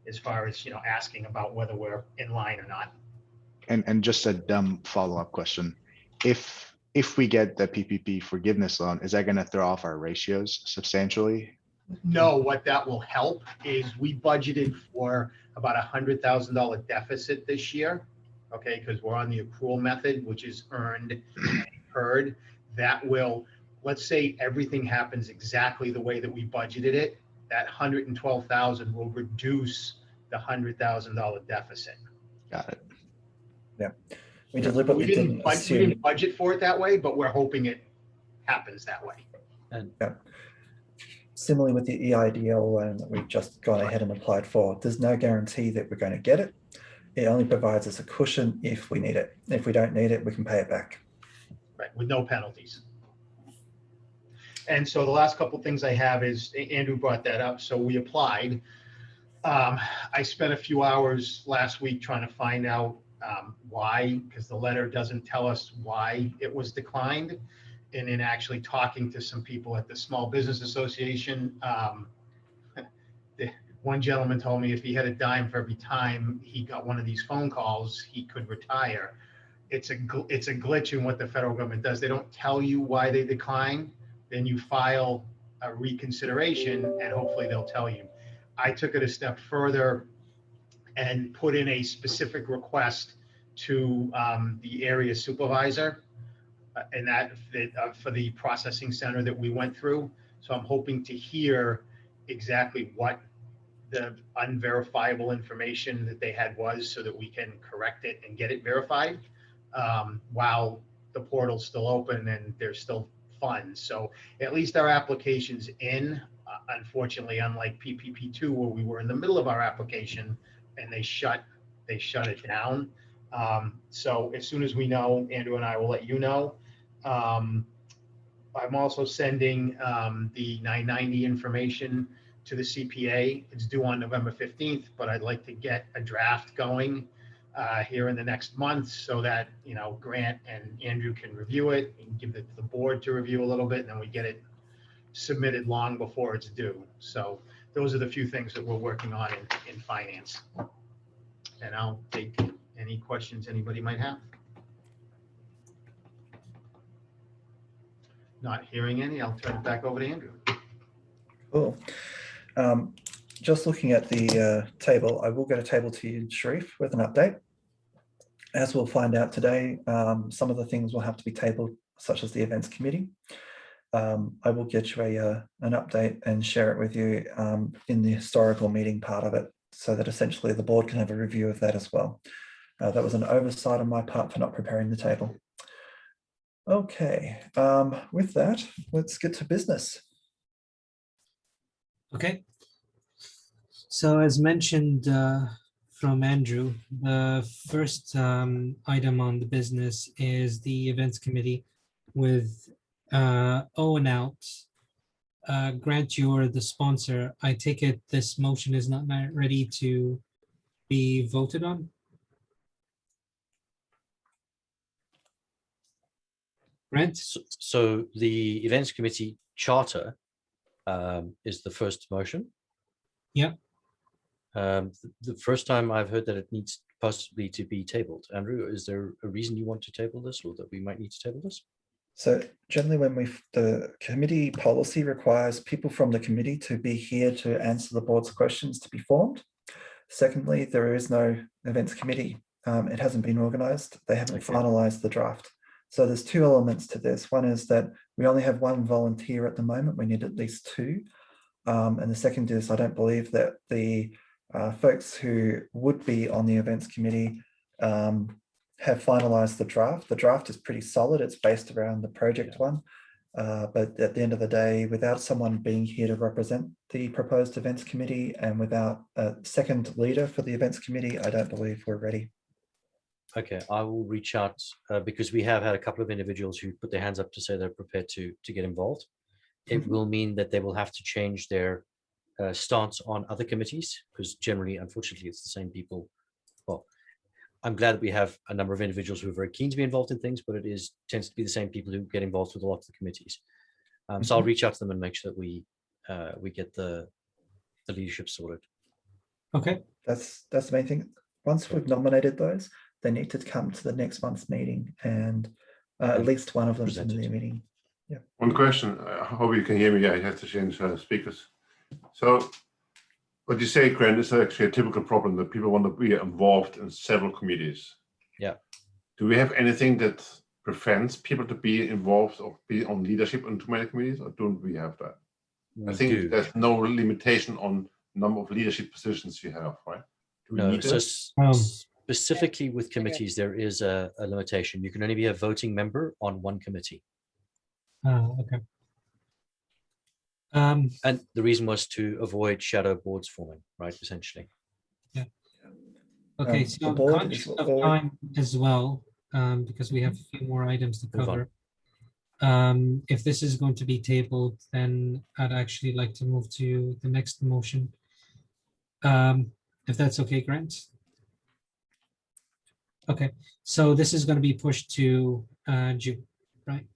as far as, you know, asking about whether we're in line or not. And just a dumb follow-up question. If we get the PPP forgiveness loan, is that going to throw off our ratios substantially? No, what that will help is we budgeted for about $100,000 deficit this year. Okay, because we're on the accrual method, which is earned and incurred. That will, let's say everything happens exactly the way that we budgeted it, that $112,000 will reduce the $100,000 deficit. Got it. Yeah, we deliberately didn't We assume. didn't budget for it that way, but we're hoping it happens that way. And Yeah. Similarly with the EIDL loan that we've just gone ahead and applied for, there's no guarantee that we're going to get it. It only provides us a cushion if we need it. If we don't need it, we can pay it back. Right, with no penalties. And so the last couple of things I have is, Andrew brought that up, so we applied. I spent a few hours last week trying to find out why, because the letter doesn't tell us why it was declined. And in actually talking to some people at the Small Business Association, one gentleman told me if he had a dime for every time he got one of these phone calls, he could retire. It's a glitch in what the federal government does. They don't tell you why they decline. Then you file a reconsideration and hopefully they'll tell you. I took it a step further and put in a specific request to the area supervisor and that for the processing center that we went through. So I'm hoping to hear exactly what the unverifiable information that they had was, so that we can correct it and get it verified while the portal's still open and there's still funds. So at least our application's in. Unfortunately, unlike PPP2, where we were in the middle of our application and they shut it down. So as soon as we know, Andrew and I will let you know. I'm also sending the 990 information to the CPA. It's due on November 15th, but I'd like to get a draft going here in the next month so that, you know, Grant and Andrew can review it and give it to the board to review a little bit, and then we get it submitted long before it's due. So those are the few things that we're working on in finance. And I'll take any questions anybody might have. Not hearing any, I'll turn it back over to Andrew. Cool. Just looking at the table, I will get a table to you, Sharif, with an update. As we'll find out today, some of the things will have to be tabled, such as the events committee. I will get you an update and share it with you in the historical meeting part of it, so that essentially the board can have a review of that as well. That was an oversight on my part for not preparing the table. Okay, with that, let's get to business. Okay. So as mentioned from Andrew, the first item on the business is the events committee with Owen out. Grant, you're the sponsor. I take it this motion is not ready to be voted on? Grant? So the events committee charter is the first motion. Yeah. The first time I've heard that it needs possibly to be tabled. Andrew, is there a reason you want to table this, or that we might need to table this? So generally when the committee policy requires people from the committee to be here to answer the board's questions to be formed. Secondly, there is no events committee. It hasn't been organized. They haven't Okay. finalized the draft. So there's two elements to this. One is that we only have one volunteer at the moment. We need at least two. And the second is I don't believe that the folks who would be on the events committee have finalized the draft. The draft is pretty solid. It's based around the project one. But at the end of the day, without someone being here to represent the proposed events committee and without a second leader for the events committee, I don't believe we're ready. Okay, I will reach out because we have had a couple of individuals who put their hands up to say they're prepared to get involved. It will mean that they will have to change their stance on other committees because generally, unfortunately, it's the same people. Well, I'm glad that we have a number of individuals who are very keen to be involved in things, but it tends to be the same people who get involved with a lot of the committees. So I'll reach out to them and make sure that we get the leadership sorted. Okay. That's the main thing. Once we've nominated those, they need to come to the next month's meeting, and at least one of them to the meeting. Yeah. One question. I hope you can hear me. I have to change speakers. So, what you say, Grant, is actually a typical problem that people want to be involved in several committees. Yeah. Do we have anything that prevents people to be involved or be on leadership in too many committees, or don't we have that? I think there's no limitation on number of leadership positions you have, right? Do we No, need so that? specifically with committees, there is a limitation. You can only be a voting member on one committee. Okay. And the reason was to avoid shadow boards forming, right? Essentially. Yeah. Okay, The so board conscious is of already- time as well, because we have a few more items to Move on. cover. If this is going to be tabled, then I'd actually like to move to the next motion. If that's okay, Grant? Okay, so this is going to be pushed to June, right?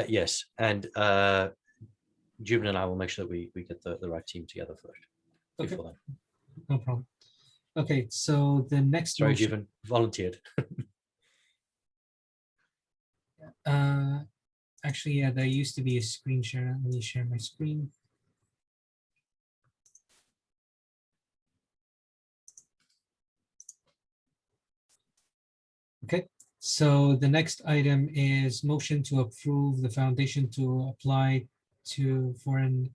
Yes, and Juben and I will make sure that we get the right team together first. Okay. Before then. No problem. Okay, so the next Sorry, motion, Juben, volunteered. actually, yeah, there used to be a screen share. Let me share my screen. Okay, so the next item is motion to approve the foundation to apply for an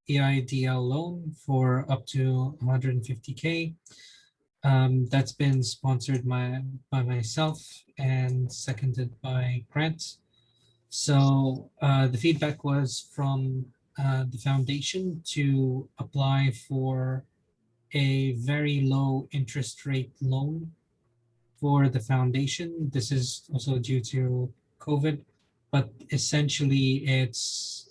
EIDL loan for up to 150K. That's been sponsored by myself and seconded by Grant. So the feedback was from the foundation to apply for a very low interest rate loan for the foundation. This is also due to COVID, but essentially it's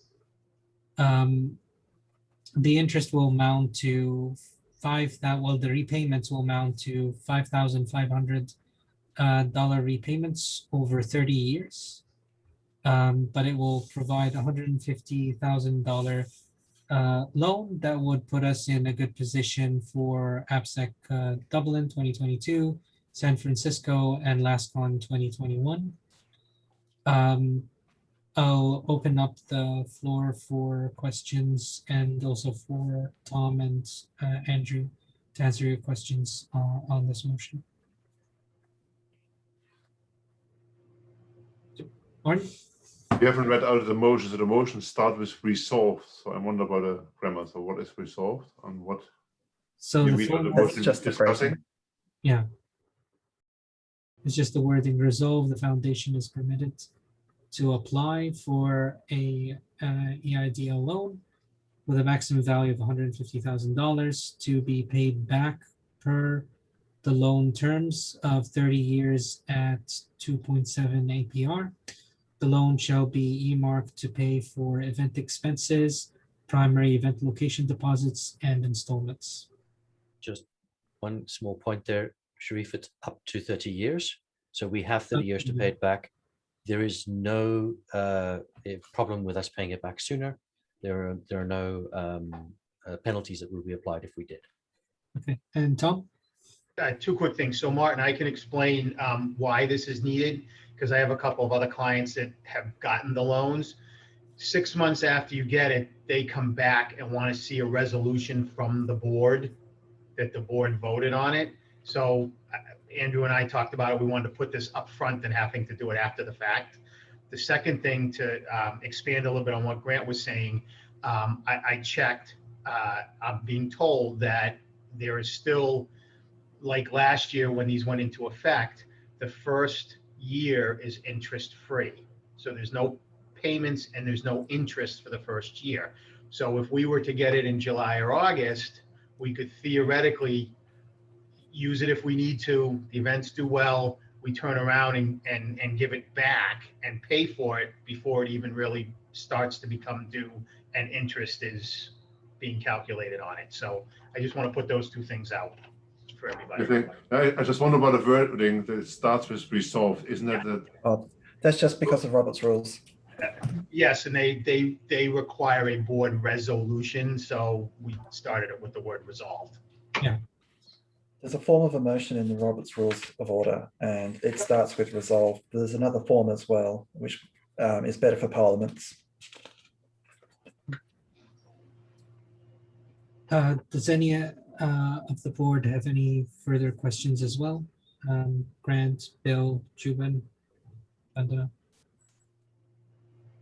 the interest will amount to the repayments will amount to $5,500 repayments over 30 years. But it will provide $150,000 loan that would put us in a good position for AppSec Dublin 2022, San Francisco, and LASCON 2021. I'll open up the floor for questions and also for Tom and Andrew to answer your questions on this motion. Martin? You haven't read out of the motion, so the motion start with resolved. So I wonder about the grammar. So what is resolved and what So you the read out the full, motion just the discussing? phrasing. yeah. It's just the wording resolve. The foundation is permitted to apply for a EIDL loan with a maximum value of $150,000 to be paid back per the loan terms of 30 years at 2.7 APR. The loan shall be earmarked to pay for event expenses, primary event location deposits, and installments. Just one small point there, Sharif, it's up to 30 years. So we have 30 years to pay it back. There is no problem with us paying it back sooner. There are no penalties that will be applied if we did. Okay, and Tom? Two quick things. So Martin, I can explain why this is needed because I have a couple of other clients that have gotten the loans. 6 months after you get it, they come back and want to see a resolution from the board that the board voted on it. So Andrew and I talked about it. We wanted to put this up front than having to do it after the fact. The second thing, to expand a little bit on what Grant was saying, I checked. I'm being told that there is still, like last year when these went into effect, the first year is interest free. So there's no payments and there's no interest for the first year. So if we were to get it in July or August, we could theoretically use it if we need to. The events do well, we turn around and give it back and pay for it before it even really starts to become due and interest is being calculated on it. So I just want to put those two things out for everybody. I just wonder about the wording that starts with resolved. Isn't that that? That's just because of Robert's rules. Yes, and they require a board resolution, so we started it with the word resolved. Yeah. There's a form of a motion in the Robert's Rules of Order, and it starts with resolve. There's another form as well, which is better for parliaments. Does any of the board have any further questions as well? Grant, Bill, Juben, Vandana?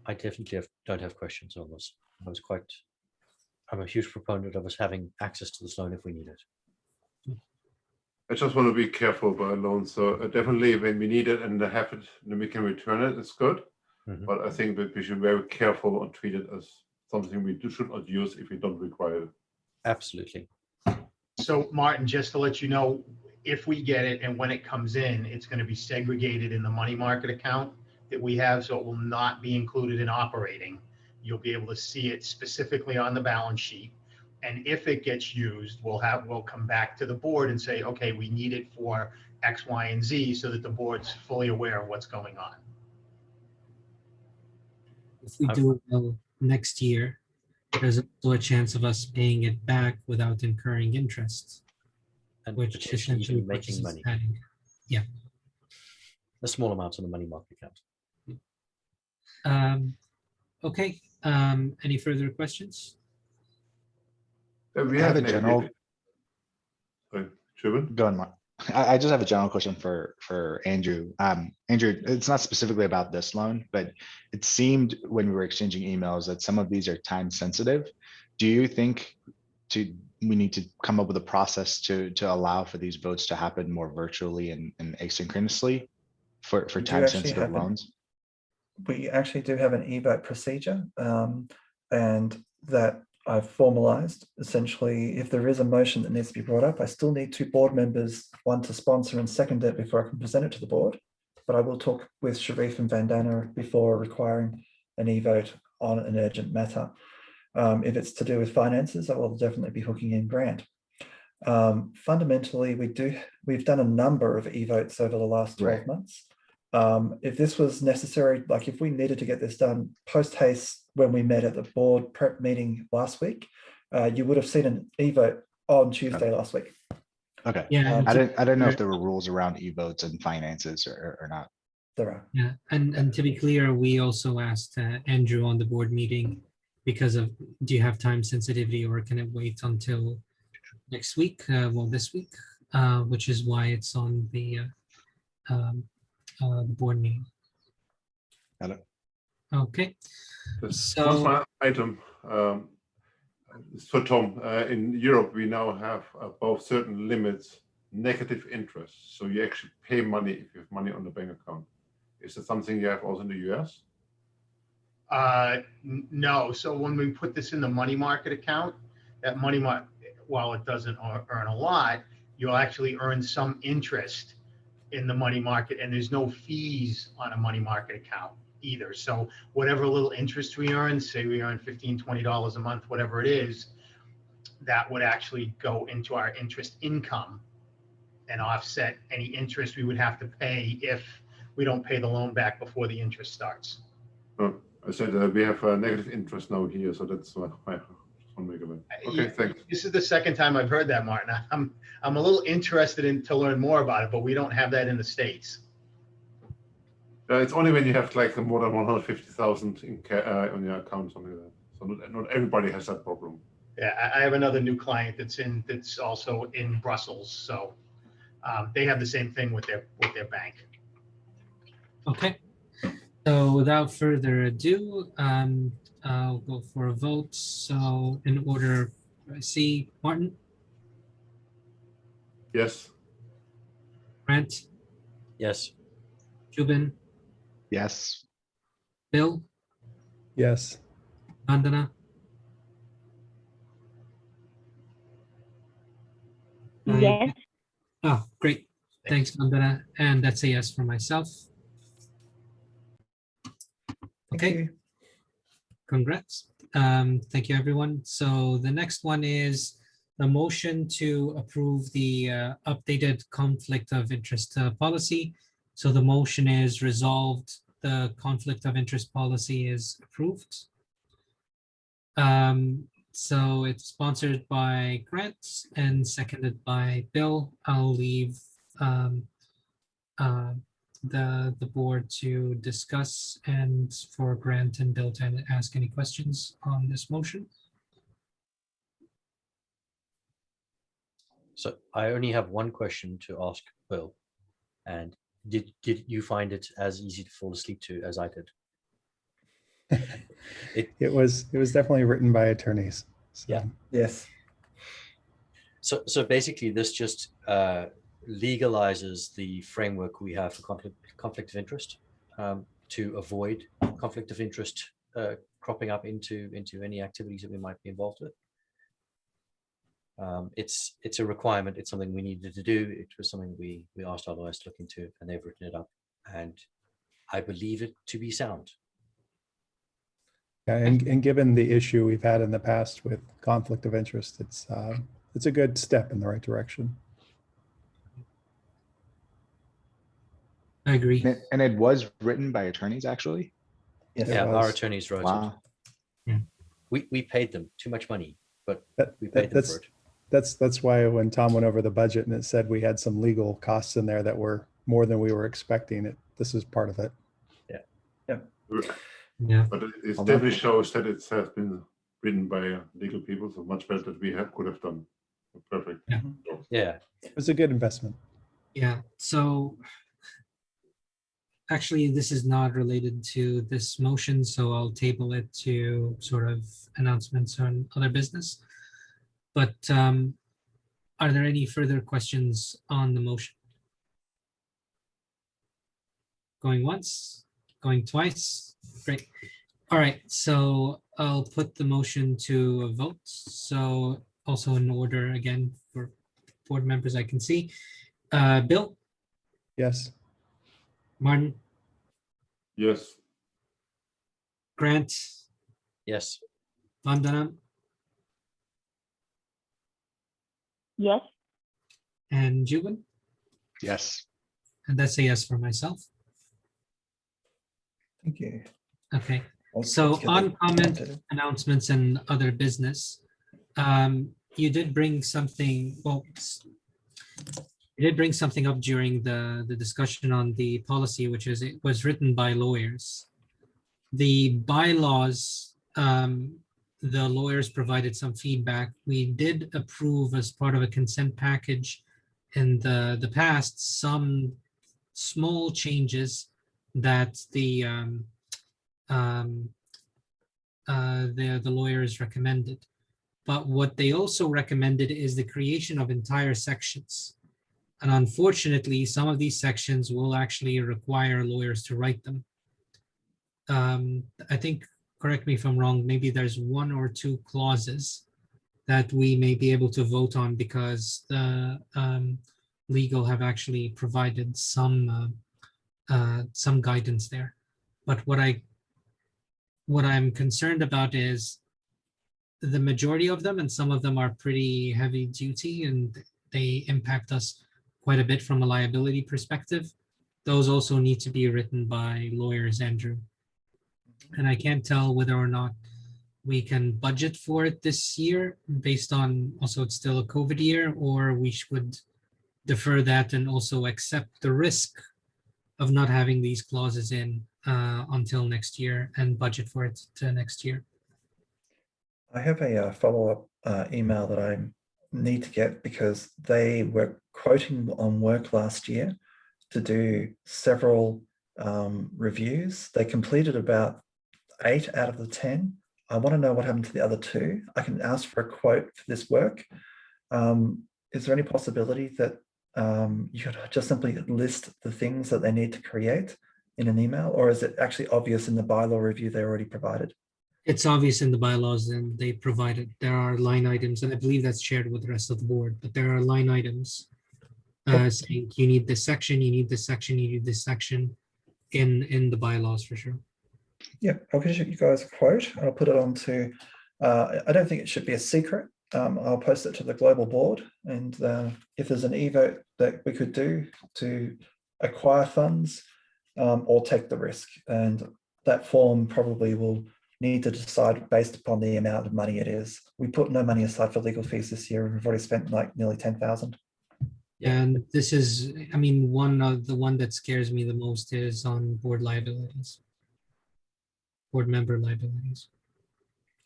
I definitely don't have questions on this. I'm a huge proponent of us having access to this loan if we need it. I just want to be careful about loans. So definitely when we need it and have it, then we can return it. It's good. Mhm. But I think that we should be very careful and treat it as something we should not use if we don't require it. Absolutely. So Martin, just to let you know, if we get it and when it comes in, it's going to be segregated in the money market account that we have, so it will not be included in operating. You'll be able to see it specifically on the balance sheet. And if it gets used, we'll come back to the board and say, okay, we need it for X, Y, and Z, so that the board's fully aware of what's going on. If we do it well next year, there's also a chance of us paying it back without incurring interest, And which potentially essentially even making purchases money. adding. Yeah. A small amount on the money market account. Okay. Any further questions? We I have a an- general. Sorry, Juben? Go on, Mark. I just have a general question for Andrew. Andrew, it's not specifically about this loan, but it seemed when we were exchanging emails that some of these are time sensitive. Do you think we need to come up with a process to allow for these votes to happen more virtually and asynchronously for We do time actually sensitive have loans? We actually do have an e-vote procedure, and that I've formalized. Essentially, if there is a motion that needs to be brought up, I still need 2 board members, one to sponsor and second it before I can present it to the board. But I will talk with Sharif and Vandana before requiring an e-vote on an urgent matter. If it's to do with finances, I will definitely be hooking in Grant. Fundamentally, we've done a number of e-votes over the last 12 months. If this was necessary, like if we needed to get this done post haste when we met at the board prep meeting last week, you would have seen an e-vote on Tuesday last week. Okay. Yeah. I didn't know if there were rules around e-votes and finances or not. There are. Yeah, and to be clear, we also asked Andrew on the board meeting because of, do you have time sensitivity or can it wait until next week? Well, this week, which is why it's on the board meeting. Got it. Okay. Just So- one final item. So Tom, in Europe, we now have above certain limits, negative interest. So you actually pay money if you have money on the bank account. Is it something you have also in the US? No. So when we put this in the money market account, that money market, while it doesn't earn a lot, you'll actually earn some interest in the money market, and there's no fees on a money market account either. So whatever little interest we earn, say we earn $15, $20 a month, whatever it is, that would actually go into our interest income and offset any interest we would have to pay if we don't pay the loan back before the interest starts. Oh, I said we have a negative interest now here, so that's my okay, thanks. This is the second time I've heard that, Martin. I'm a little interested to learn more about it, but we don't have that in the States. It's only when you have like more than 150,000 on your account, something like that. So not everybody has that problem. Yeah, I have another new client that's also in Brussels, so they have the same thing with their bank. Okay. So without further ado, I'll go for a vote. So in order, I see Martin, Yes. Grant, Yes. Jubin, Yes. Bill, Yes. Vandana. Yes. Oh, great. Thanks, Vandana. And that's a yes for myself. Thank Okay. you. Congrats. Thank you, everyone. So the next one is the motion to approve the updated conflict of interest policy. So the motion is resolved. The conflict of interest policy is approved. So it's sponsored by Grant and seconded by Bill. I'll leave the board to discuss and for Grant and Bill to ask any questions on this motion. So I only have one question to ask Bill. And did you find it as easy to fall asleep to as I did? It was definitely written by attorneys. So. Yeah. Yes. So basically, this just legalizes the framework we have for conflict of interest to avoid conflict of interest cropping up into any activities that we might be involved with. It's a requirement. It's something we needed to do. It was something we asked our lawyers to look into, and they've written it up. And I believe it to be sound. Yeah, and given the issue we've had in the past with conflict of interest, it's a good step in the right direction. I agree. And it was written by attorneys, actually. Yes. It Yeah, was. our attorneys wrote it. Wow. We paid them too much money, but That- we paid them that's for it. that's why when Tom went over the budget and it said we had some legal costs in there that were more than we were expecting, this is part of it. Yeah. But it definitely shows that it has been written by legal people, so much better that we could have done. Perfect. Yeah. job. Yeah. It was a good investment. Yeah. So actually, this is not related to this motion, so I'll table it to sort of announcements on other business. But are there any further questions on the motion? Going once, going twice, great. All right, so I'll put the motion to a vote. So also in order again for board members I can see. Bill, Yes. Martin, Yes. Grant, Yes. Vandana, Yes. and Jubin. Yes. And that's a yes for myself. Thank you. Okay, Let's so get on that comment, updated. announcements and other business, you did bring something, well, you did bring something up during the discussion on the policy, which is it was written by lawyers. The bylaws, the lawyers provided some feedback. We did approve as part of a consent package in the past, some small changes that the lawyers recommended. But what they also recommended is the creation of entire sections. And unfortunately, some of these sections will actually require lawyers to write them. I think, correct me if I'm wrong, maybe there's one or two clauses that we may be able to vote on because the legal have actually provided some guidance there. But what I'm concerned about is the majority of them, and some of them are pretty heavy duty and they impact us quite a bit from a liability perspective. Those also need to be written by lawyers, Andrew. And I can't tell whether or not we can budget for it this year based on also it's still a COVID year, or we should defer that and also accept the risk of not having these clauses in until next year and budget for it to next year. I have a follow-up email that I need to get because they were quoting on work last year to do several reviews. They completed about 8 out of the 10. I want to know what happened to the other 2. I can ask for a quote for this work. Is there any possibility that you could just simply list the things that they need to create in an email, or is it actually obvious in the bylaw review they already provided? It's obvious in the bylaws and they provided, there are line items, and I believe that's shared with the rest of the board, but there are line items saying you need this section, you need this section, you need this section in the bylaws for sure. Yeah, I'll give you guys a quote. I'll put it onto, I don't think it should be a secret. I'll post it to the global board, and if there's an e-vote that we could do to acquire funds or take the risk, and that form probably will need to decide based upon the amount of money it is. We put no money aside for legal fees this year, and we've already spent like nearly 10,000. And this is, I mean, the one that scares me the most is on board liabilities, board member liabilities.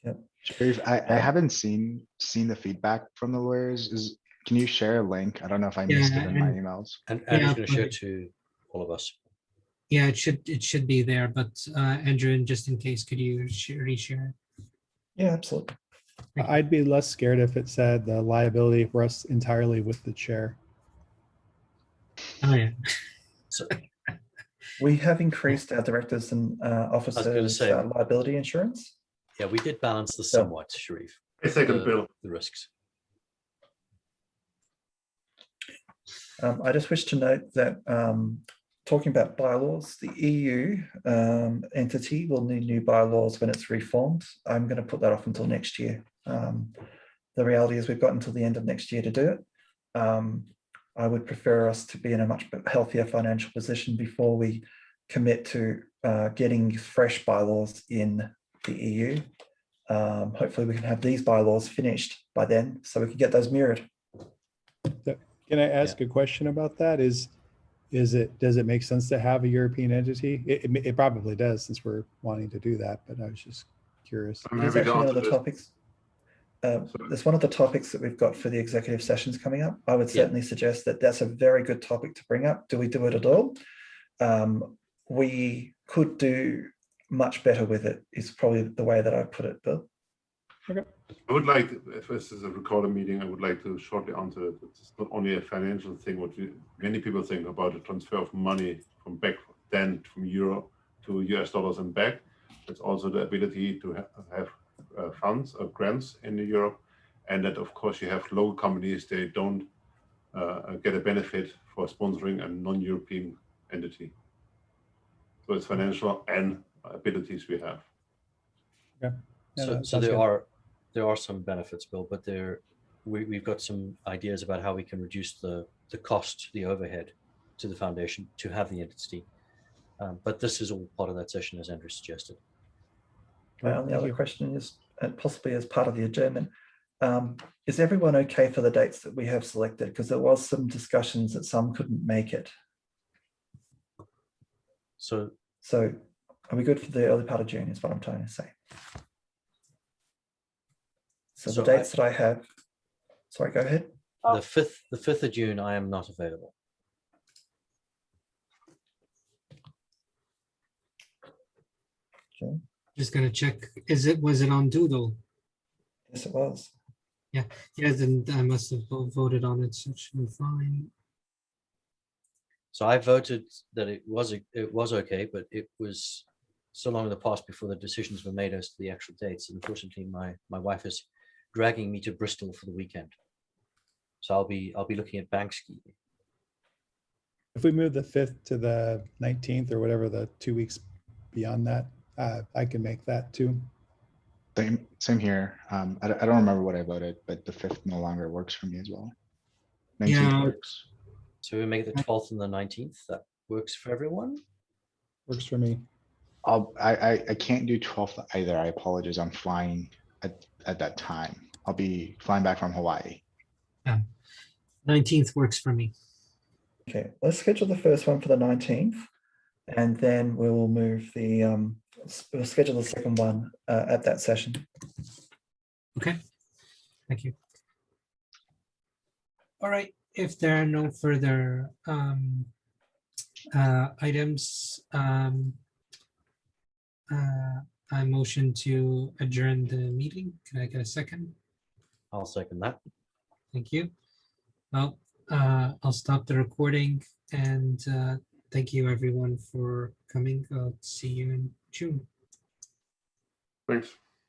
Yep. Sharif, I haven't seen the feedback from the lawyers. Can you share a link? I don't know if I missed it in my emails. And Andrew's Yeah, going to share it but- to all of us. Yeah, it should be there, but Andrew, and just in case, could you reshare it? Yeah, absolutely. Thank you. I'd be less scared if it said the liability rests entirely with the chair. Oh, yeah. So We have increased our directors and officers say- liability insurance. yeah, we did balance this So- somewhat, Sharif. I second The, Bill. the risks. I just wish to note that talking about bylaws, the EU entity will need new bylaws when it's reformed. I'm going to put that off until next year. The reality is we've got until the end of next year to do it. I would prefer us to be in a much healthier financial position before we commit to getting fresh bylaws in the EU. Hopefully we can have these bylaws finished by then so we can get those mirrored. Can I ask a question about that? Does it make sense to have a European entity? It probably does, since we're wanting to do that, but I was just curious. I'm It's happy to actually one of answer the this. topics. It's one of the topics that we've got for the executive sessions coming up. I would Yeah. certainly suggest that that's a very good topic to bring up. Do we do it at all? We could do much better with it, is probably the way that I put it, Bill. I would like, if this is a recorded meeting, I would like to shortly answer it. It's not only a financial thing, what many people think about the transfer of money from back then from euro to US dollars and back. It's also the ability to have funds or grants in Europe. And that, of course, you have local companies, they don't get a benefit for sponsoring a non-European entity. So it's financial and abilities we have. Yeah, So, that so sounds good. there are some benefits, Bill, but we've got some ideas about how we can reduce the cost, the overhead to the foundation to have the entity. But this is all part of that session, as Andrew suggested. My Right, only thank other you. question is, and possibly as part of the adjournment, is everyone okay for the dates that we have selected? Because there was some discussions that some couldn't make it. So So are we good for the early part of June is what I'm trying to say. So So the dates that I have, sorry, go ahead. the 5th of June, I am not available. Okay. Just gonna check, was it on Doodle? Yes, it was. Yeah, then I must have voted on it, so it should be fine. So I voted that it was okay, but it was so long in the past before the decisions were made as to the actual dates. Unfortunately, my wife is dragging me to Bristol for the weekend, so I'll be looking at bank ski. If we move the 5th to the 19th or whatever, the 2 weeks beyond that, I can make that too. Same here. I don't remember what I voted, but the 5th no longer works for me as well. 19th Yeah. works. So we make it the 12th and the 19th. That works for everyone. Works for me. I can't do 12th either. I apologize. I'm flying at that time. I'll be flying back from Hawaii. 19th works for me. Okay, let's schedule the first one for the 19th. And then we will move the, we'll schedule the second one at that session. Okay, thank you. All right, if there are no further items, I motion to adjourn the meeting. Can I get a second? I'll second that. Thank you. Well, I'll stop the recording and thank you everyone for coming. I'll see you in June. Thanks.